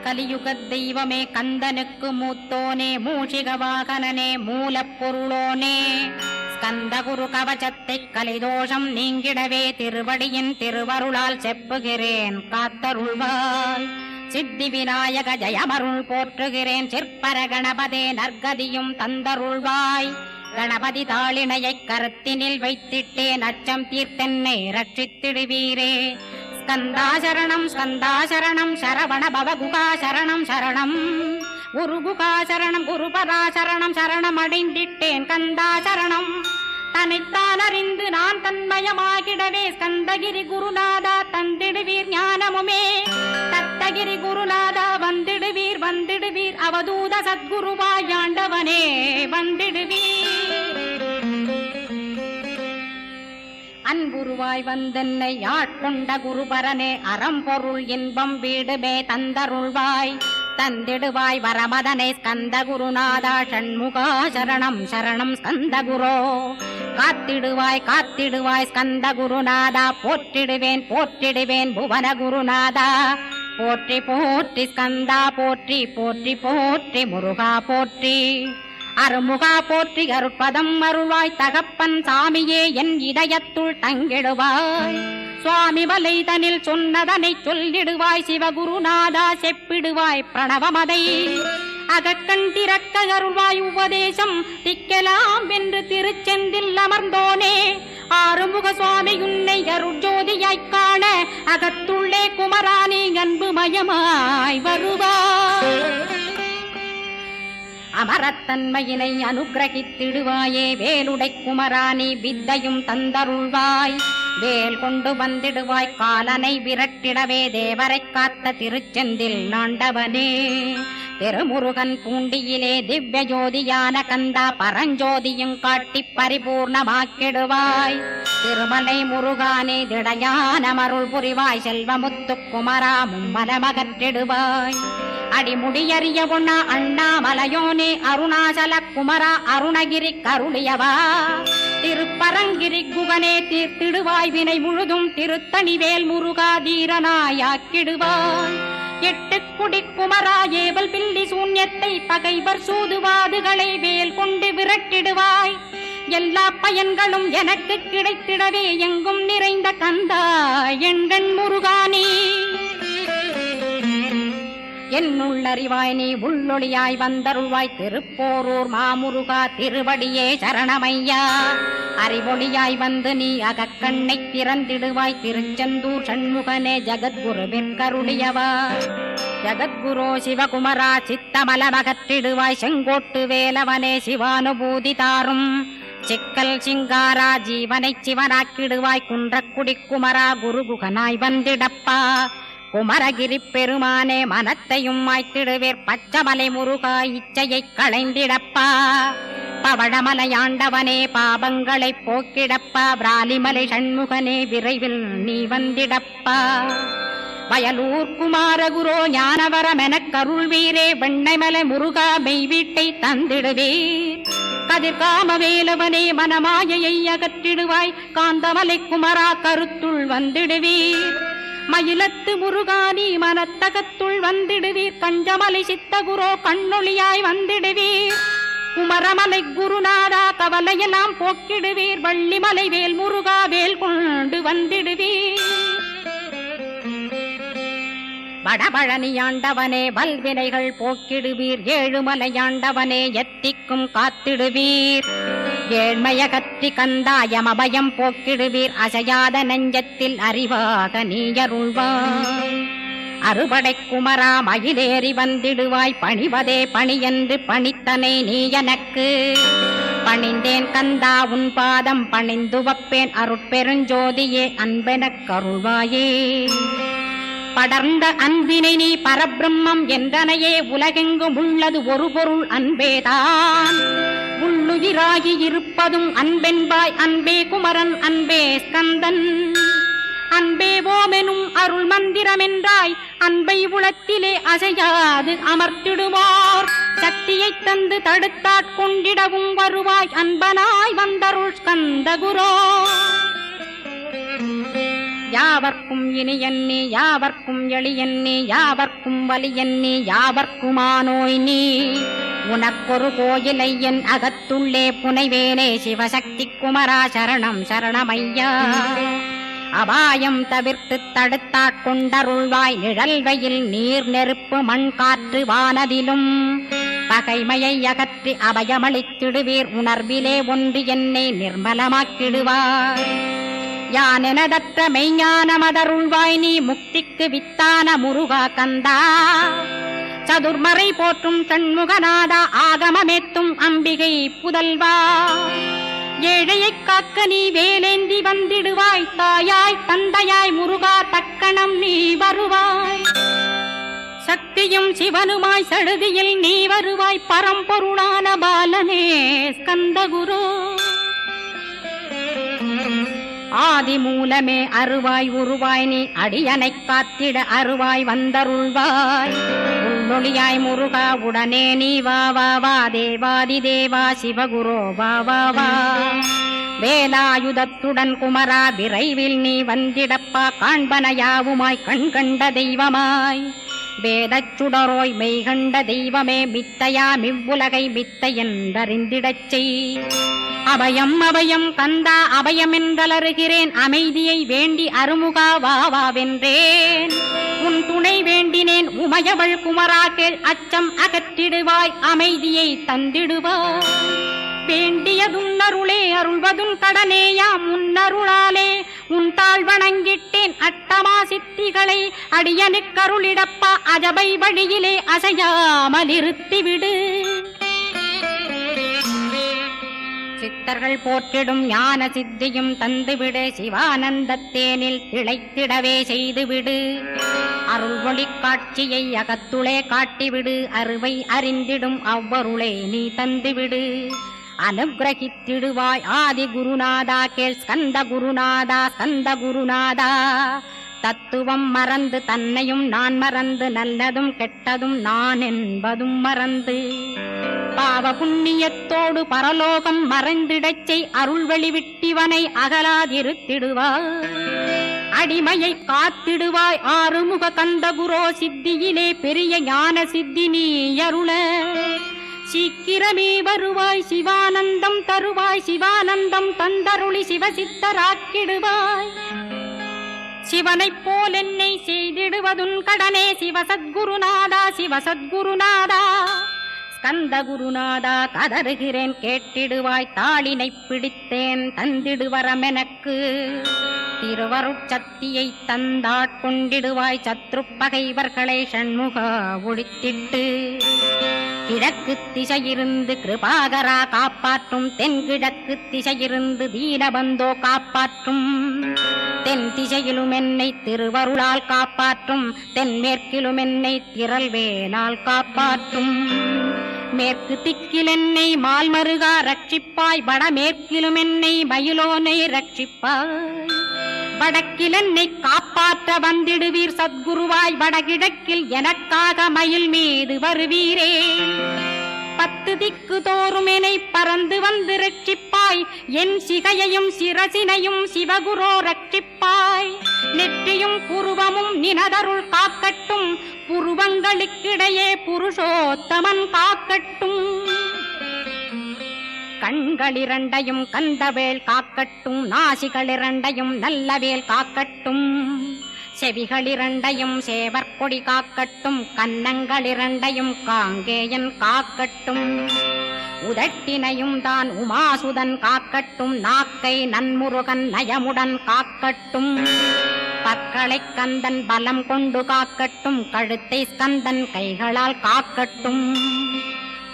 கலியுகத் தெய்வமே கந்தனுக்கு மூத்தோனே மூஷிக வாகனனே மூலப்பொருளோனே ஸ்கந்தகுரு கவசத்தை கலிதோஷம் நீங்கிடவே திருவடியின் திருவருளால் செப்புகிறேன் காத்தருள்வாய். சித்தி விநாயக ஜயமருள் போற்றுகிறேன் சிற்பர கணபதே நற்கதியும் தந்தருள்வாய். கணபதி தாளினையை கருத்தினில் வைத்திட்டேன் அச்சம் தீர்த்தென்னை ரட்சித்திடுவீரே. ஸ்கந்தாசரணம் ஸ்கந்தாசரணம் சரவண பவகுகாசரணம் சரணம் குருகுகாசரணம் குருபராசரணம் சரணம் அடைந்திட்டேன் கந்தாசரணம். தன்னைத்தான் அறிந்து நான் தன்மயமாகிடவே ஸ்கந்தகிரி குருநாதா தந்திடுவீர் ஞானமுமே. தத்தகிரி குருநாதா வந்திடுவீர் வந்திடுவீர் அவதூத சத்குருவாயாண்டவனே வந்திடுவீர். அன்புருவாய் வந்தென்னை ஆட்கொண்ட குருபரனே அறம்பொருள் இன்பம் வீடுமே தந்தருள்வாய். தந்திடுவாய் வரமதனை ஸ்கந்த குருநாதா ஷண்முகா சரணம் சரணம் ஸ்கந்த குரோ. காத்திடுவாய் காத்திடுவாய் ஸ்கந்த குருநாதா போற்றிடுவேன் போற்றிடுவேன் புவன குருநாதா. போற்றி போற்றி ஸ்கந்தா போற்றி போற்றி போற்றி முருகா போற்றி. அருமுகா போற்றி அருட்பதம் அருள்வாய் தகப்பன் சாமியே என் இதயத்துள் தங்கிடுவாய். சுவாமி வலைதனில் சொன்னதனை சொல்லிடுவாய் சிவகுருநாதா செப்பிடுவாய் பிரணவமதை. அகக்கண் திறக்க அருள்வாய் உபதேசம் திக்கலாம் என்று திருச்செந்தில் அமர்ந்தோனே. ஆறுமுக சுவாமி உன்னை அருட்ஜோதியாய்க் காண அகத்துள்ளே குமராணி அன்புமயமாய் வருவாய். அமரத்தன்மையினை அனுகிரகித்திடுவாயே வேலுடை குமராணி வித்தையும் தந்தருள்வாய். வேல் கொண்டு வந்திடுவாய் காலனை விரட்டிடவே தேவரை காத்த திருச்செந்தில் நாண்டவனே. திருமுருகன் பூண்டியிலே திவ்ய ஜோதியான கந்தா பரஞ்சோதியும் காட்டி பரிபூர்ணமாக்கிடுவாய். திருமலை முருகானே திடையான மருள் புரிவாய் செல்வமுத்து குமரா மும்மலமகற்றிடுவாய். அடிமுடியறிய ஒண்ணா அண்ணாமலையோனே அருணாசல குமரா அருணகிரி கருளியவா. திருப்பரங்கிரி குகனே தீர்த்திடுவாய் வினை முழுதும் திருத்தணிவேல் முருகா தீரனாயாக்கிடுவாய். எட்டு குடி குமரா ஏவல் பில்லி சூன்யத்தை பகைவர் சூதுவாதுகளை வேல் கொண்டு விரட்டிடுவாய். எல்லா பயன்களும் எனக்கு கிடைத்திடவே எங்கும் நிறைந்த கந்தா எண்கண் முருகானே. என்னுள்ளறிவாய் நீ உள்ளொளியாய் வந்தருள்வாய் திருப்போரூர் மாமுருகா திருவடியே சரணமையா. அறிவொளியாய் வந்து நீ அகக்கண்ணை திறந்திடுவாய் திருச்செந்தூர் சண்முகனே ஜகத்குருவின் கருளியவா. ஜகத்குரோ சிவகுமரா சித்தமலமகற்றிடுவாய் செங்கோட்டு வேலவனே சிவானுபூதி தாரும். சிக்கல் சிங்காரா ஜீவனை சிவனாக்கிடுவாய் குன்றக்குடி குமரா குருகுகனாய் வந்திடப்பா. குமரகிரி பெருமானே மனத்தையும் மாய்த்திடுவேர் பச்சமலை முருகா இச்சையை களைந்திடப்பா. பவழமலையாண்டவனே பாபங்களை போக்கிடப்பா. பிராலிமலை சண்முகனே விரைவில் நீ வந்திடப்பா. வயலூர் குமாரகுரோ ஞானவரமெனக் கருள்வீரே வெண்ணைமலை முருகா மெய் வீட்டை தந்திடுவீர். கதிர்காம வேலவனே மனமாயையை அகற்றிடுவாய் காந்தமலை குமரா கருத்துள் வந்திடுவீர். மயிலத்து முருகானி மனத்தகத்துள் வந்திடுவீர். கஞ்சமலை சித்தகுரோ கண்ணொளியாய் வந்திடுவீர். குமரமலை குருநாதா கவலையெல்லாம் போக்கிடுவீர். வள்ளிமலை வேல் முருகா வேல் கொண்டு வந்திடுவீர். வடபழனியாண்டவனே வல்வினைகள் போக்கிடுவீர். ஏழுமலையாண்டவனே எத்திக்கும் காத்திடுவீர். ஏழ்மையகற்றி கந்தாயம் அபயம் போக்கிடுவீர். அசையாத நெஞ்சத்தில் அறிவாக நீயருள்வாய். அறுபடை குமரா மயிலேறி வந்திடுவாய். பணிவதே பணியென்று பணித்தனை நீ எனக்கு. பணிந்தேன் கந்தா உன் பாதம் பணிந்து வப்பேன் அருட்பெருஞ்சோதியே அன்பெனக் கருள்வாயே. படர்ந்த அன்பினை நீ பரபிரம்மம் என்றனையே உலகெங்கும் உள்ளது ஒரு பொருள் அன்பேதான். உள்ளுயிராகி இருப்பதும் அன்பென்பாய் அன்பே குமரன் அன்பே ஸ்கந்தன். அன்பே ஓமெனும் அருள் மந்திரமென்றாய் அன்பை உளத்திலே அசையாது அமர்த்திடுவார். சக்தியை தந்து தடுத்தாட்கொண்டிடவும் வருவாய் அன்பனாய் வந்தருள் ஸ்கந்த குரோ. யா யாவர்க்கும் இனியன் நீ யாவர்க்கும் எளியன் நீ யாவர்க்கும் வலியன் நீ யாவர்க்குமானோய் நீ உனக்கொரு கோயிலை என் அகத்துள்ளே புனைவேனே சிவசக்தி குமரா சரணம் சரணமையா அபாயம் தவிர்த்து தடுத்தாட்கொண்டருள்வாய் நிழல்வையில் நீர் நெருப்பு மண் காற்று வானதிலும் பகைமையை அகற்றி அபயமளித்திடுவீர் உணர்விலே ஒன்று என்னை நிர்மலமாக்கிடுவார் யானெனதற்ற மெய்ஞானமதருள்வாய் நீ முக்திக்கு வித்தான முருகா கந்தா சதுர்மறை போற்றும் சண்முகநாதா ஆகமமேத்தும் அம்பிகை புதல்வா ஏழையை காக்க நீ வேலேந்தி வந்திடுவாய் தாயாய் தந்தையாய் முருகா தக்கணம் நீ வருவாய் சக்தியும் சிவனுமாய் சடுதியில் நீ வருவாய் பரம்பொருளான பாலனே ஸ்கந்தகுரு ஆதி மூலமே அருவாய் உருவாய் நீ அடியனை காத்திட அருவாய் வந்தருள்வாய் உள்ளொளியாய் முருகா உடனே நீ வா வா வா தேவாதி தேவா சிவகுரோ வா வா வா வேலாயுதத்துடன் குமரா விரைவில் நீ வந்திடப்பா காண்பன யாவுமாய் கண் கண்ட தெய்வமாய் வேதச் சுடரோய் மெய்கண்ட தெய்வமே மித்தையா மிவ்வுலகை மித்தை என்றறிந்திடச் செய் அபயம் அபயம் கந்தா அபயம் என்றலறுகிறேன் அமைதியை வேண்டி அருமுகா வாவென்றேன் உன் துணை வேண்டினேன் உமையவள் குமரா கேள் அச்சம் அகற்றிடுவாய் அமைதியை தந்திடுவாய் வேண்டியதும் அருளே அருள்வதும் கடனேயா முன்னருளாலே உன் தாழ் வணங்கிட்டேன் அட்டமா சித்திகளை அடியனுக்கருளிடப்பா அஜபை வழியிலே அசையாமல் இருத்திவிடு சித்தர்கள் போற்றிடும் ஞான சித்தியும் தந்துவிடு சிவானந்தத்தேனில் திளைத்திடவே செய்துவிடு அருள் ஒளி காட்சியை அகத்துளே காட்டிவிடு அருவை அறிந்திடும் அவ்வருளே நீ தந்துவிடு அனுகிரகித்திடுவாய் ஆதி குருநாதா கேள் ஸ்கந்த குருநாதா ஸ்கந்த குருநாதா தத்துவம் மறந்து தன்னையும் நான் மறந்து நல்லதும் கெட்டதும் நான் என்பதும் மறந்து பாவ புண்ணியத்தோடு பரலோகம் மறைந்திடச்சை அருள் வெளிவிட்டிவனை அகலாதிருத்திடுவாய் அடிமையை காத்திடுவாய் ஆறுமுக கந்தகுரோ சித்தியிலே பெரிய ஞான சித்தி நீ அருள சீக்கிரமே வருவாய் சிவானந்தம் தருவாய் சிவானந்தம் தந்தருளி சிவசித்தராக்கிடுவாய் சிவனைப் போல் என்னை செய்திடுவதுன் கடனே சிவசத்குருநாதா சிவசத்குருநாதா ஸ்கந்த குருநாதா கதறுகிறேன் கேட்டிடுவாய் தாளினை பிடித்தேன் தந்திடுவரமெனக்கு திருவருட்சக்தியை தந்தாட்கொண்டிடுவாய் சத்ரு பகைவர்களை ஷண்முகா ஒழித்திட்டு கிழக்கு திசையிருந்து கிருபாகரா காப்பாற்றும் தென்கிழக்கு திசையிருந்து தீனபந்தோ காப்பாற்றும் தென் திசையிலும் என்னை திருவருளால் காப்பாற்றும் தென்மேற்கிலும் என்னை திரள்வேலால் காப்பாற்றும் மேற்கு திக்கில் என்னை மால்மருகா ரட்சிப்பாய் வடமேற்கிலும் என்னை மயிலோனை ரட்சிப்பாய் வடக்கில் என்னை காப்பாற்ற வந்திடுவீர் சத்குருவாய் வடகிழக்கில் எனக்காக மயில் மீது வருவீரே 10 திக்கு தோறும் என்னை பறந்து வந்து ரட்சிப்பாய் என் சிகையையும் சிரசினையும் சிவகுரோ ரட்சிப்பாய் நெற்றியும் புருவமும் நினதருள் காக்கட்டும் புருவங்களுக்கிடையே புருஷோத்தமன் காக்கட்டும் கண்களிரண்டையும் கந்தவேல் காக்கட்டும் நாசிகளிரண்டையும் நல்லவேல் காக்கட்டும் செவிகளிரண்டையும் சேவற்கொடி காக்கட்டும் கன்னங்களிரண்டையும் காங்கேயன் காக்கட்டும் உதட்டினையும் தான் உமாசுதன் காக்கட்டும் நாக்கை நன்முருகன் நயமுடன் காக்கட்டும் பற்களை கந்தன் பலம் கொண்டு காக்கட்டும் கழுத்தை ஸ்கந்தன் கைகளால் காக்கட்டும்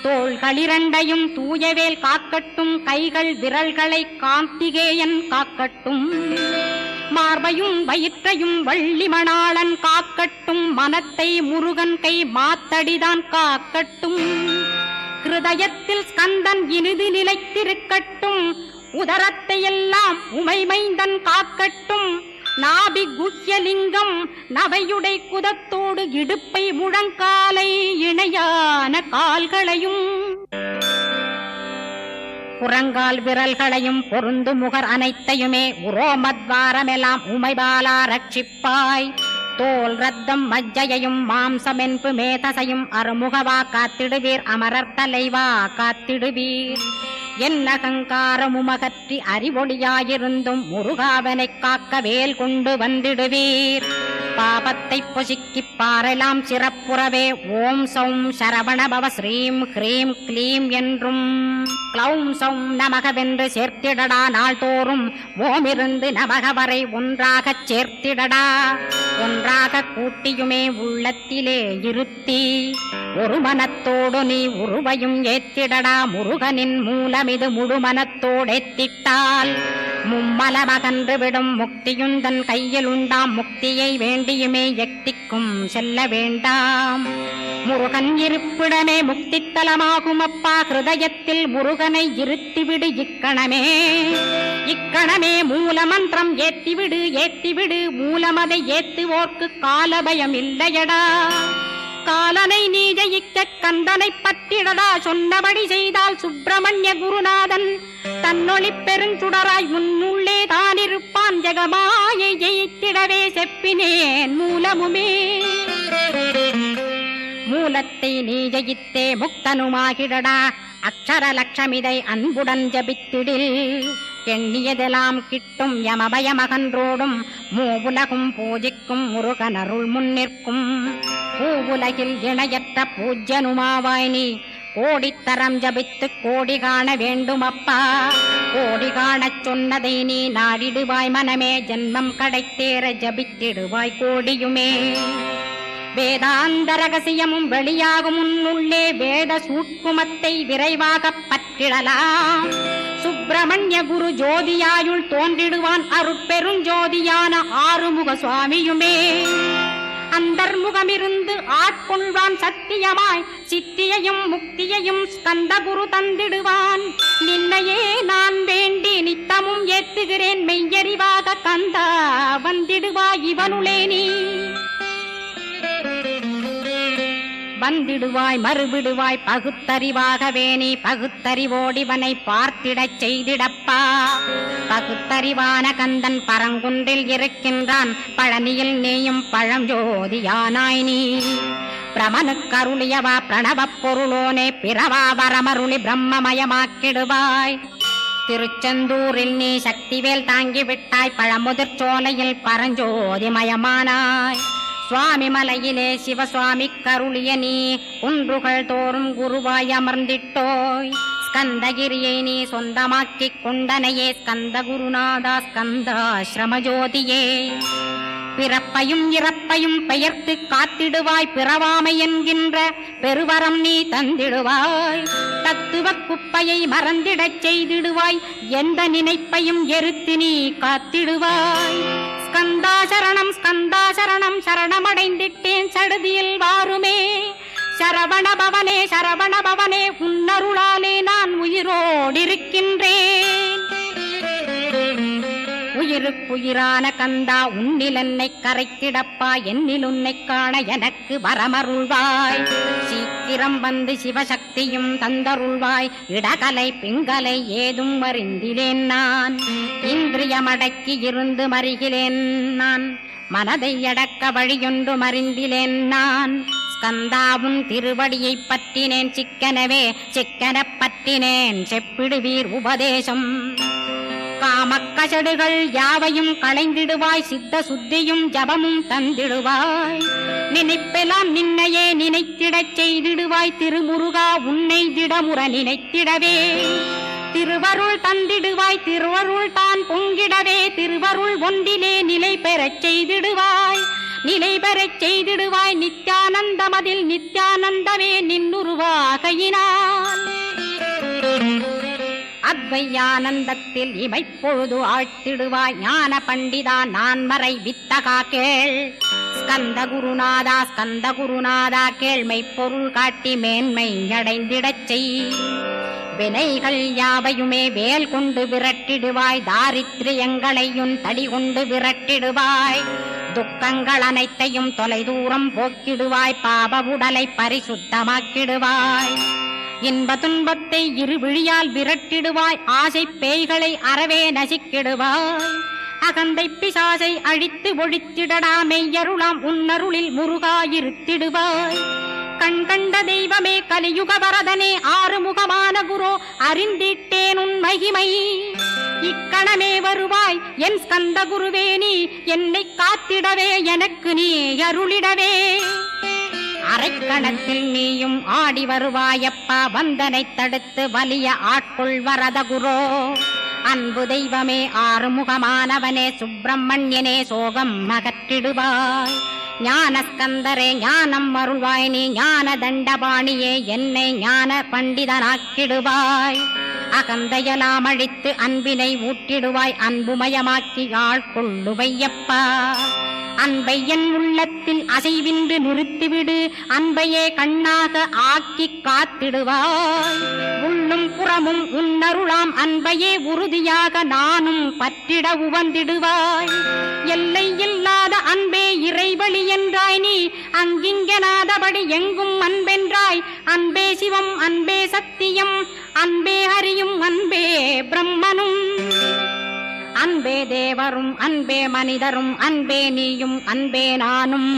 தோள்களிரண்டையும் தூயவேல் காக்கட்டும் கைகள் விரல்களை கார்த்திகேயன் காக்கட்டும் மார்பையும் வயிற்றையும் வள்ளி மணாளன் காக்கட்டும் மனத்தை முருகன் கை மாத்தடிதான் காக்கட்டும் ஹிருதயத்தில் ஸ்கந்தன் இனிது நிலைத்திருக்கட்டும் உதரத்தை எல்லாம் உமைமைந்தன் காக்கட்டும் நாபி குஹ்யலிங்கம் நவையுடை குதத்தோடு இடுப்பை முழங்காலை இணையான கால்களையும் புறங்கால் விரல்களையும் பொருந்து முகர் அனைத்தையுமே உரோமத்வாரமெல்லாம் உமைபாலா ரட்சிப்பாய். தோல் ரத்தம் மஜ்ஜையையும் மாம்சமென்பு மேதசையும் அருமுகவா காத்திடுவீர். அமரர் தலைவா காத்திடுவீர். என் அகங்காரமுமகற்றி அறிவொளியாயிருந்தும் முருகாவனைக் காக்க வேல் கொண்டு வந்திடுவீர். பாபத்தை பொசுக்கிப் பாரெலாம் சிறப்புறவே ஓம் சௌம் சரவணபவ ஸ்ரீம் ஹ்ரீம் க்ளீம் என்றும் க்ளௌம் சௌம் நமகவென்று சேர்த்திடடா. நாள்தோறும் ஓமிருந்து நமக வரை ஒன்றாகச் சேர்த்திடடா. ஒன்றாக கூட்டியுமே உள்ளத்திலே இருத்தி ஒரு மனத்தோடு நீ உருவையும் ஏத்திடடா. முருகனின் மூலமிது முழு மனத்தோடேத்திட்டால் மும்மலமகன்று விடும். முக்தியுந்தன் கையில் உண்டாம். முக்தியை வேண்டியுமே எக்திக்கும் செல்ல வேண்டாம். முருகன் இருப்பிடமே முக்தித்தலமாகும் அப்பா. ஹிருதயத்தில் முருகனை இருத்திவிடு இக்கணமே. இக்கணமே மூலமந்திரம் ஏத்திவிடு ஏத்திவிடு. மூலமதை ஏத்துவோர்க்கு காலபயம் இல்லையடா. காலனை நீ ஜெயிக்க கந்தனை பற்றிடடா. சொன்னபடி செய்தால் சுப்பிரமணிய குருநாதன் தன்னொளி பெருஞ்சுடராய் முன்னுள்ளே தானிருப்பான். ஜெகமாயை ஜெயித்திடவே செப்பினேன் மூலமுமே. மூலத்தை நீ ஜெயித்தே முக்தனுமாகிடடா. அக்ஷர லட்சமிதை அன்புடன் ஜபித்திடில் எண்ணியதெல்லாம் கிட்டும். யமபயமகன்றோடும் மூவுலகும் பூஜிக்கும் முருகனருள் முன்னிற்கும். பூவுலகில் இணையற்ற பூஜ்யனுமாவாய் நீ. கோடித்தரம் ஜபித்து கோடி காண வேண்டுமப்பா. கோடி காணச் சொன்னதை நீ நாடிடுவாய் மனமே. ஜென்மம் கடைத்தேற ஜபித்திடுவாய் கோடியுமே. வேதாந்த ரகசியமும் வெளியாகும் உன்னுள்ளே. வேத சூட்குமத்தை விரைவாகப் பற்றிடலாம். சுப்பிரமணிய குரு ஜோதியாயுள் தோன்றிடுவான். அருட்பெருஞ்சோதியான ஆறுமுக சுவாமியுமே. அந்தர்முகமிருந்து ஆட்கொள்வான் சத்தியமாய். சித்தியையும் முக்தியையும் ஸ்கந்த குரு தந்திடுவான். நின்னையே நான் வேண்டி நித்தமும் ஏத்துகிறேன் மெய்யறிவாக. கந்தா வந்திடுவாய் இவனுளே நீ. வந்திடுவாய் மறுவிடுவாய் பகுத்தறிவாகவே நீ. பகுத்தறிவோடிவனை பார்த்திடச் செய்திடப்பா. பகுத்தறிவான கந்தன் பரங்குன்றில் இருக்கின்றான். பழனியில் நீயும் பழஞ்சோதியானாய் நீ. பிரமனுக்கருளியவா பிரணவப் பொருளோனே. பிறவா வரமருளி பிரம்மமயமாக்கிடுவாய். திருச்செந்தூரில் நீ சக்திவேல் தாங்கிவிட்டாய். பழமுதிர் சோலையில் பரஞ்சோதிமயமானாய். சுவாமி மலையிலே சிவசுவாமி கருளிய நீ. குன்றுகள் தோறும் குருவாய் அமர்ந்திட்டோய். ஸ்கந்தகிரியை நீ சொந்தமாக்கிக் கொண்டனையே. ஸ்கந்த குருநாதா ஸ்கந்தாஸ்ரமஜோதியே. பிறப்பையும் இறப்பையும் பெயர்த்து காத்திடுவாய். பிறவாமை என்கின்ற பெருவரம் நீ தந்திடுவாய். தத்துவ குப்பையை மறந்திடச் செய்திடுவாய். எந்த நினைப்பையும் எரித்து நீ காத்திடுவாய். ஸ்கந்தா சரணம் ஸ்கந்தா சரணம். சரணமடைந்திட்டேன் சடுதியில் வாருமே. சரவண பவனே சரவண பவனே. உன்னருளாலே நான் உயிரோடிருக்கின்றேன். உயிருக்குயிரான கந்தா உன்னில் என்னை கரைத்திடப்பா. என்னில் உன்னை காண எனக்கு வரமருள்வாய். சீக்கிரம் வந்து சிவசக்தியும் தந்தருள்வாய். இடகலை பிங்கலை ஏதும் அறிந்திலேன் நான். இந்திரியமடக்கி இருந்து மறிகிலேன் நான். மனதை அடக்க வழியொன்று மறிந்திலேன் நான். ஸ்கந்தாவும் திருவடியை பற்றினேன் சிக்கனவே. சிக்கனப் பற்றினேன் செப்பிடுவீர் உபதேசம். காமக்கசடுகள் யாவையும் களைந்திடுவாய். சித்த சுத்தியும் ஜபமும் தந்திடுவாய். நினைப்பெல்லாம் நின்னையே நினைத்திடச் செய்திடுவாய். திருமுருகா உன்னை திடமுற நினைத்திடவே திருவருள் தந்திடுவாய். திருவருள் தான் பொங்கிடவே திருவருள் ஒன்றிலே நிலை பெறச் செய்திடுவாய். நிலை பெறச் செய்திடுவாய். நித்யானந்தமதில் நித்யானந்தமே நின்னுருவாகையினால். அத்வையானந்தத்தில் இமைப்பொழுது ஆழ்த்திடுவாய். ஞான பண்டிதா நான் மறை வித்தகா கேள். ஸ்கந்த குருநாதா கேள்மை பொருள் காட்டி மேன்மை அடைந்திடச் செய். வினைகள் யாவையுமே வேல் கொண்டு விரட்டிடுவாய். தாரித்ரியங்களையும் தடி கொண்டு விரட்டிடுவாய். துக்கங்கள் அனைத்தையும் தொலை தூரம் போக்கிடுவாய். பாப உடலை பரிசுத்தமாக்கிடுவாய். இன்ப துன்பத்தை இருவிழியால் விரட்டிடுவாய், ஆசை பேய்களை அறவே நசிக்கிடுவாய். அகந்தை பிசாசை அழித்து ஒழித்திடடா, மெய்யருளாம் உன்னருளில் முருகாயிருத்திடுவாய். கண் கண்ட தெய்வமே கலியுக வரதனே, ஆறுமுகமான குரோ அறிந்திட்டேன் உன் மகிமை. இக்கணமே வருவாய் என் ஸ்கந்த குருவே, நீ என்னை காத்திடவே எனக்கு நீ அருளிடவே. அரைக்கணத்தில் நீயும் ஆடி வருவாயப்பா, வந்தனை தடுத்து வலிய ஆட்கொள் வரத குரோ. அன்பு தெய்வமே ஆறுமுகமானவனே, சுப்பிரமணியனே சோகம் அகற்றிடுவாய். ஞானஸ்கந்தரே ஞானம் அருள்வாய், நீ ஞான தண்டபாணியே என்னை ஞான பண்டிதனாக்கிடுவாய். அகந்தையலாம் அழித்து அன்பினை ஊட்டிடுவாய், அன்புமயமாக்கி ஆட்கொள்ளுவையப்பா. அன்பை என் உள்ளத்தில் அசைவின்று நிறுத்திவிடு, அன்பையே கண்ணாக ஆக்கி காத்திடுவாய். உள்ளும் புறமும் உன்னருளாம் அன்பையே உறுதியாக நானும் பற்றிட உவந்திடுவாய். எல்லை இல்லாத அன்பே இறைவழி என்றாய் நீ, அங்கிங்கனாதபடி எங்கும் அன்பென்றாய். அன்பே சிவம் அன்பே சத்தியம் அன்பே ஹரியும் அன்பே பிரம்மனும். அன்பே தேவரும் அன்பே மனிதரும் அன்பே நீயும் அன்பே நானும்.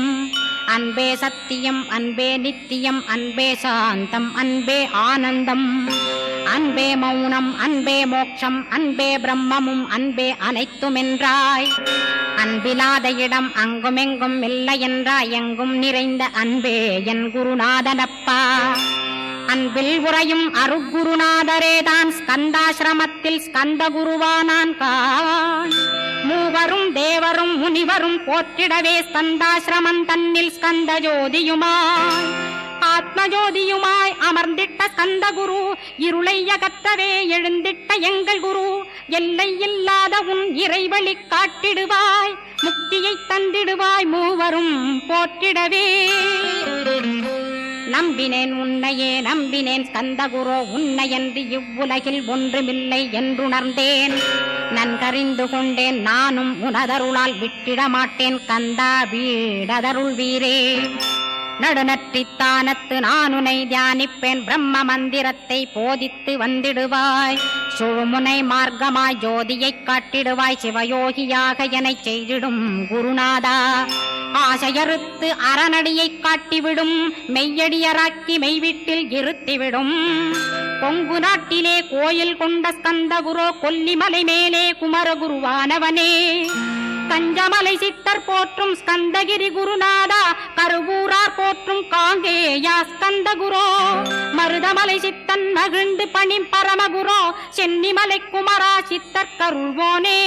அன்பே சத்தியம் அன்பே நித்தியம் அன்பே சாந்தம் அன்பே ஆனந்தம். அன்பே மௌனம் அன்பே மோட்சம் அன்பே பிரம்மமும் அன்பே அனைத்துமென்றாய். அன்பிலாத இடம் அங்குமெங்கும் இல்லை என்றாய், எங்கும் நிறைந்த அன்பே என் குருநாதனப்பா. அன்பில் உறையும் அருக்குருநாதரேதான் ஸ்கந்தாசிரமத்தில் ஸ்கந்த குருவானான் கான். மூவரும் தேவரும் முனிவரும் போற்றிடவே ஸ்கந்தாசிரமம் தன்னில் ஸ்கந்த ஜோதியுமாய் ஆத்மஜோதியுமாய் அமர்ந்திட்ட ஸ்கந்த குரு. இருளை அகற்றவே எழுந்திட்ட எங்கள் குரு. எல்லை இல்லாத உன் இறைவழி காட்டிடுவாய், முக்தியை தந்திடுவாய் மூவரும் போற்றிடவே. நம்பினேன் உன்னையே நம்பினேன் ஸ்கந்தகுரோ, உன்னையன்றி இவ்வுலகில் ஒன்றுமில்லை என்றுணர்ந்தேன். நன்கறிந்து கொண்டேன் நானும் உனதருளால் விட்டிட மாட்டேன் கந்தா வீடதருள் வீரே. நடுநற்றித்தானத்து நான் உனை தியானிப்பேன், பிரம்ம மந்திரத்தை போதித்து வந்திடுவாய். சுழுமுனை மார்க்கமாய் ஜோதியைக் காட்டிடுவாய், சிவயோகியாக எனச் செய்திடும் குருநாதா. ஆசையறுத்து அறநடியை காட்டிவிடும், மெய்யடியராக்கி மெய்வீட்டில் இருத்திவிடும். கொங்கு நாட்டிலே கோயில் கொண்ட ஸ்கந்தகுரோ, கொல்லிமலை மேலே குமரகுருவானவனே. கஞ்சமலை சித்தர் போற்றும் ஸ்கந்தகிரி குருநாதா, கருவூரார் போற்றும் காங்கேயா ஸ்கந்தகுரோ. மருதமலை சித்தன் மகிழ்ந்து பணி பரமகுரோ, சென்னிமலை குமரா சித்தர் கருள்வோனே.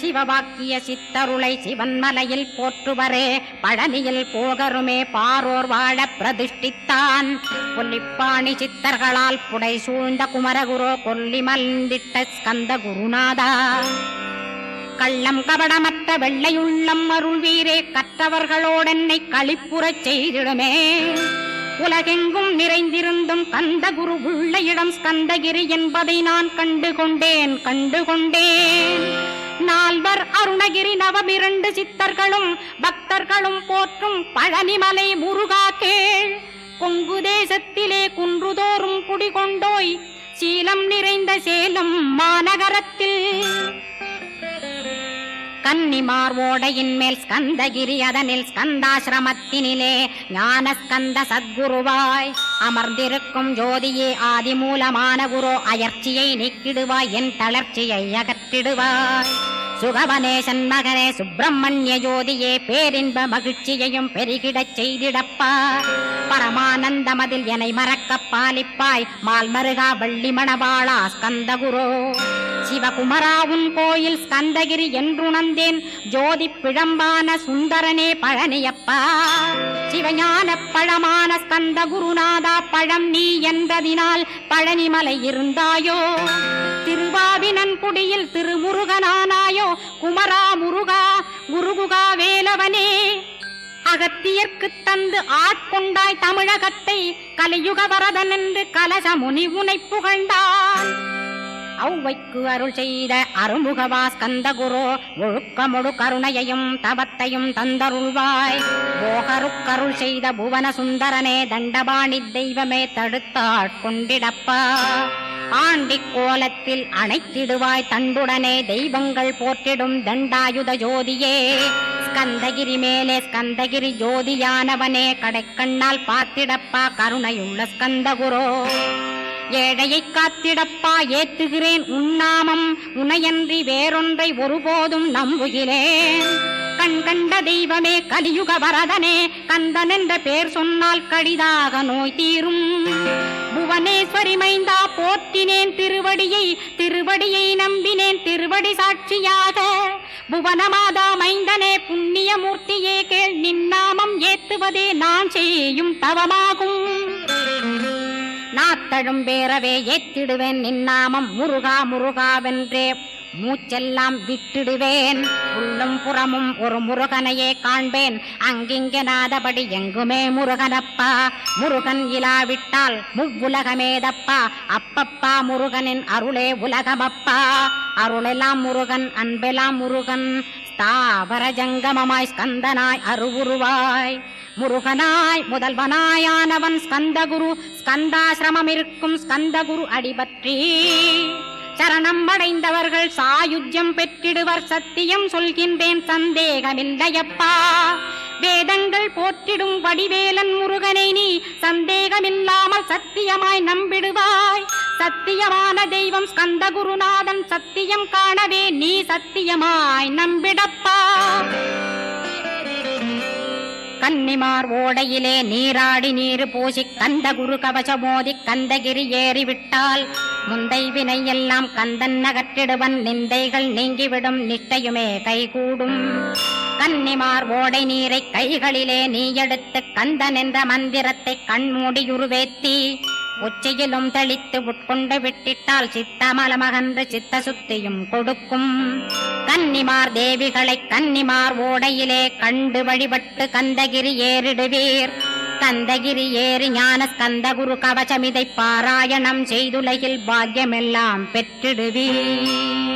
சிவவாக்கிய சித்தருளை சிவன்மலையில் போற்றுவரே, பழனியில் போகருமே பாரோர் வாழ பிரதிஷ்டித்தான். கொல்லிப்பாணி சித்தர்களால் புடை சூழ்ந்த குமரகுரோ, கொல்லி மல்ந்திட்ட ஸ்கந்த குருநாதா. கள்ளம் கபடமற்ற வெள்ளையுள்ளம் அருள் வீரே, கற்றவர்களோடென்னை களிப்புறச் செய்திடுமே. உலகெங்கும் நிறைந்திருந்தும் கந்த குரு உள்ள இடம் ஸ்கந்தகிரி என்பதை நான் கண்டுகொண்டேன். நால்வர் அருணகிரி நவமிரண்டு சித்தர்களும் பக்தர்களும் போற்றும் பழனிமலை முருகா கேள். கொங்கு தேசத்திலே குன்றுதோறும் குடிகொண்டோய், சீலம் நிறைந்த சேலம் மாநகரத்தில். கன்னிமார் ஓடையின் மேல் ஸ்கந்தகிரி, அதனில் ஸ்கந்தாசிரமத்தினிலே ஞான ஸ்கந்த சத்குருவாய் அமர்ந்திருக்கும் ஜோதியே ஆதிமூலமான குரு. அயற்சியை நீக்கிடுவாய், என் தளர்ச்சியை அகற்றிடுவாய். சுகவனேசன் மகனே சுப்பிரமணிய ஜோதியே, பேரின்ப மகிழ்ச்சியையும் பெருகிடச் செய்திடப்பா. பரமானந்தமதில் என்னை மறக்க பாலிப்பாய், மால்மருகா வள்ளி மணவாளா ஸ்கந்தகுரோ. சிவகுமரா உன் கோயில் ஸ்கந்தகிரி என்றுணர்ந்தேன், ஜோதி பிழம்பான சுந்தரனே பழனியப்பா. சிவஞான பழமான ஸ்கந்த குருநாதா, பழம் நீ என்றதினால் பழனிமலை இருந்தாயோ. திருவாவினன் குடியில் திருமுருகனானாயோ, குமரா முருகா குருகுகா வேலவனே. அகத்தியர்க்கு தந்து ஆட்கொண்டாய் தமிழகத்தை, கலியுக வரதன் என்று கலசமுனி உனை புகழ்ந்தான். ஔவைக்கு அருள் செய்த அருமுகவா ஸ்கந்தகுரு ஒழுக்கமொடு கருணையையும் தவத்தையும் தந்தருள்வாய். போகருக்கருள் செய்த புவன சுந்தரனே தண்டபாணி தெய்வமே தடுத்தாட்கொண்டிடப்பா. ஆண்டி கோலத்தில் அணைத்திடுவாய் தண்டுடனே தெய்வங்கள் போற்றிடும் தண்டாயுத ஜோதியே. ஸ்கந்தகிரி மேலே ஸ்கந்தகிரி ஜோதியானவனே கடைக்கண்ணால் பார்த்திடப்பா கருணையுள்ள ஸ்கந்தகுரோ. ஏழையை காத்திடப்பா ஏத்துகிறேன் உன்னாமம் உனையன்றி வேறொன்றை ஒருபோதும் நம்புகிறேன். கண் கண்ட தெய்வமே கலியுக வரதனே கந்தன் என்ற பேர் சொன்னால் கடிதாக நோய் தீரும். புவனேஸ்வரி மைந்தா போற்றினேன் திருவடியை நம்பினேன் திருவடி சாட்சியாக. புவனமாதா மைந்தனே புண்ணியமூர்த்தியே கேள் நின்னாமம் ஏத்துவதே நான் செய்யும் தவமாகும். நாத்தழும் பேரவே ஏத்திடுவேன் நின்னாமம் முருகா முருகாவென்றே மூச்செல்லாம் விட்டிடுவேன். உள்ளும் புறமும் ஒரு முருகனையே காண்பேன் அங்கிங்கனாதபடி எங்குமே முருகனப்பா. முருகன் இலாவிட்டால் முவ்வுலகமேதப்பா. அப்பப்பா முருகனின் அருளே உலகமப்பா. அருளெல்லாம் முருகன் அன்பெல்லாம் முருகன் ஸ்தாவர ஜங்கமமாய் ஸ்கந்தனாய் அருவுருவாய். முருகனாய் முதல்வனாயானவன் ஸ்கந்தகுரு. ஸ்கந்தாசிரமம் இருக்கும் ஸ்கந்தகுரு அடிபற்றி சரணம் அடைந்தவர்கள் சாயுஜ்யம் பெற்றிடுவர். சத்தியம் சொல்கின்றேன் சந்தேகமில்லையப்பா. வேதங்கள் போற்றிடும் வடிவேலன் முருகனை நீ சந்தேகமில்லாமல் சத்தியமாய் நம்பிடுவாய். சத்தியமான தெய்வம் ஸ்கந்தகுருநாதன் சத்தியம் காணவே நீ சத்தியமாய் நம்பிடப்பா. கன்னிமார் ஓடையிலே நீராடி நீர் பூசி கந்தகுரு கவசமோதி கந்தகிரி ஏறிவிட்டால் முந்தை வினை எல்லாம் கந்தன் நகற்றிடுவன். நிந்தைகள் நீங்கிவிடும் நிஷ்டையுமே கைகூடும். கன்னிமார் ஓடை நீரை கைகளிலே நீ எடுத்து கந்தன் என்ற மந்திரத்தை கண்மூடியுருவேத்தி உச்சியிலும் தெளித்து உட்கொண்டு விட்டிட்டால் சித்தமலமகன்று சித்த சுத்தியும் கொடுக்கும். கன்னிமார் தேவிகளை கன்னிமார் ஓடையிலே கண்டு வழிபட்டு கந்தகிரி ஏறிடுவீர். கந்தகிரி ஏறி ஞான ஸ்கந்தகுரு கவசமிதை பாராயணம் செய்துலகில் பாக்கியமெல்லாம் பெற்றிடுவீர்.